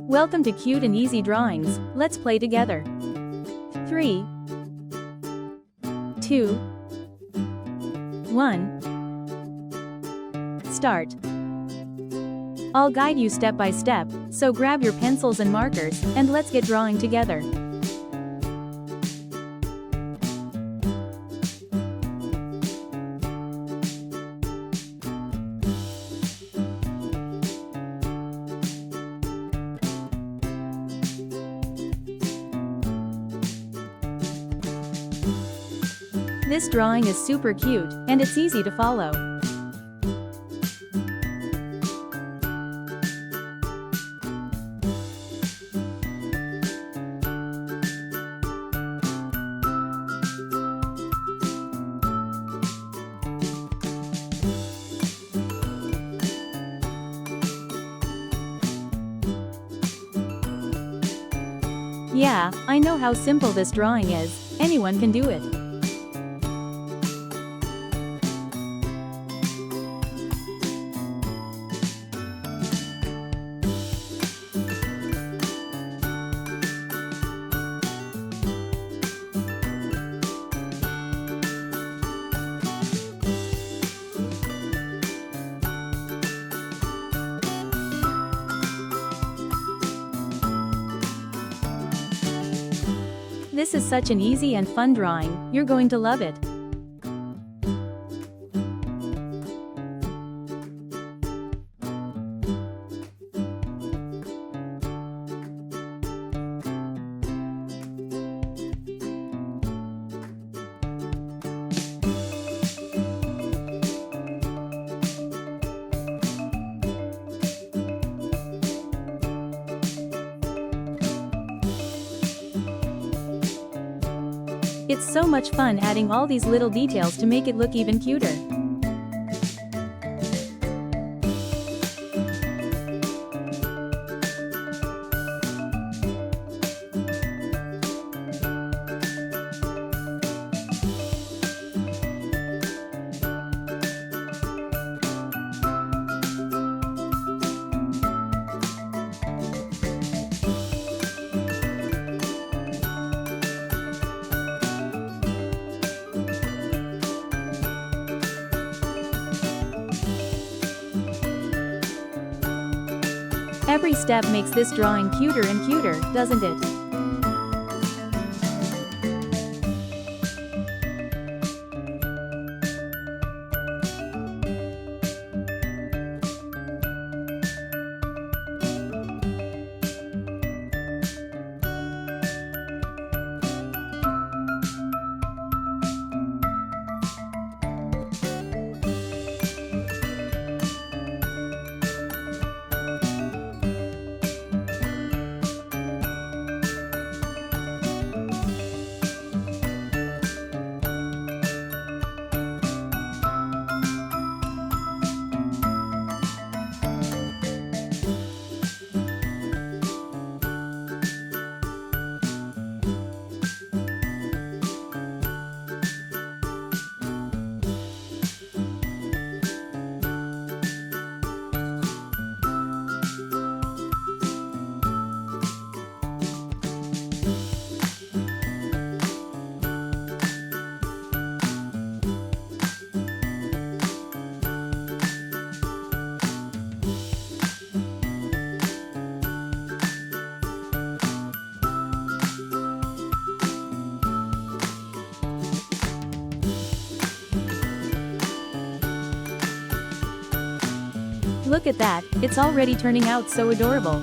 Welcome to Cute and Easy Drawings. Let's play together. 3, 2, 1. Start. I'll guide you step by step, so grab your pencils and markers, and let's get drawing together. This drawing is super cute, and it's easy to follow. Yeah, I know how simple this drawing is. Anyone can do it. This is such an easy and fun drawing, you're going to love it. It's so much fun adding all these little details to make it look even cuter. Every step makes this drawing cuter and cuter, doesn't it? Look at that, it's already turning out so adorable.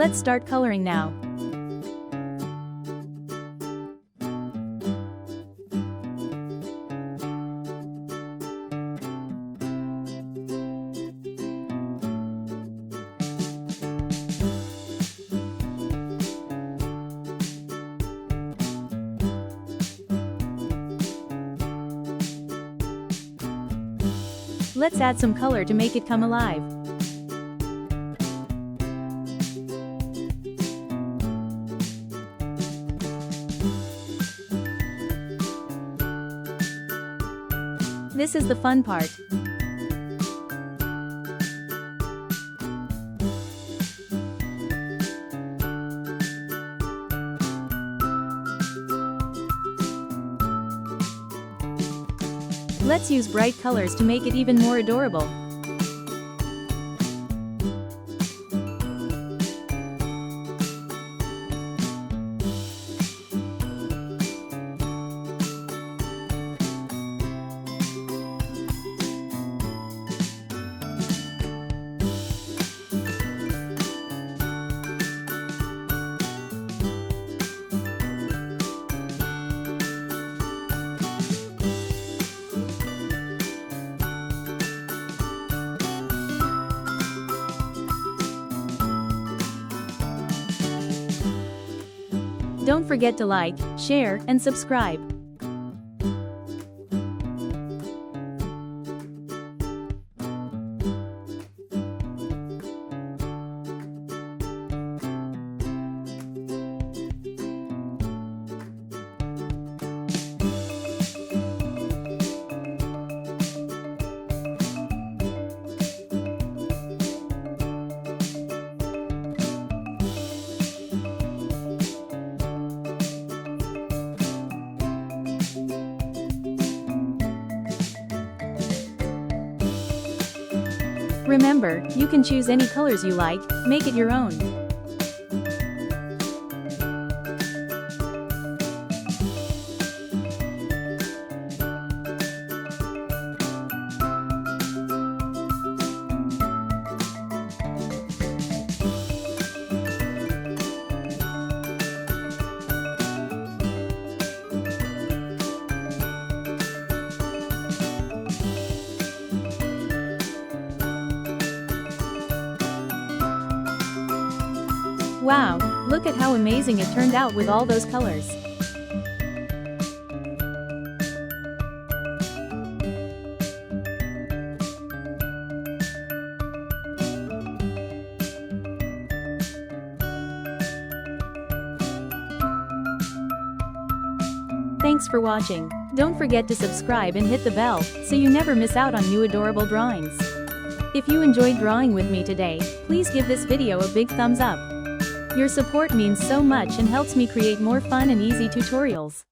Let's start coloring now. Let's add some color to make it come alive. This is the fun part. Let's use bright colors to make it even more adorable. Don't forget to like, share, and subscribe. Remember, you can choose any colors you like, make it your own. Wow, look at how amazing it turned out with all those colors. Thanks for watching. Don't forget to subscribe and hit the bell, so you never miss out on new adorable drawings. If you enjoyed drawing with me today, please give this video a big thumbs up. Your support means so much and helps me create more fun and easy tutorials.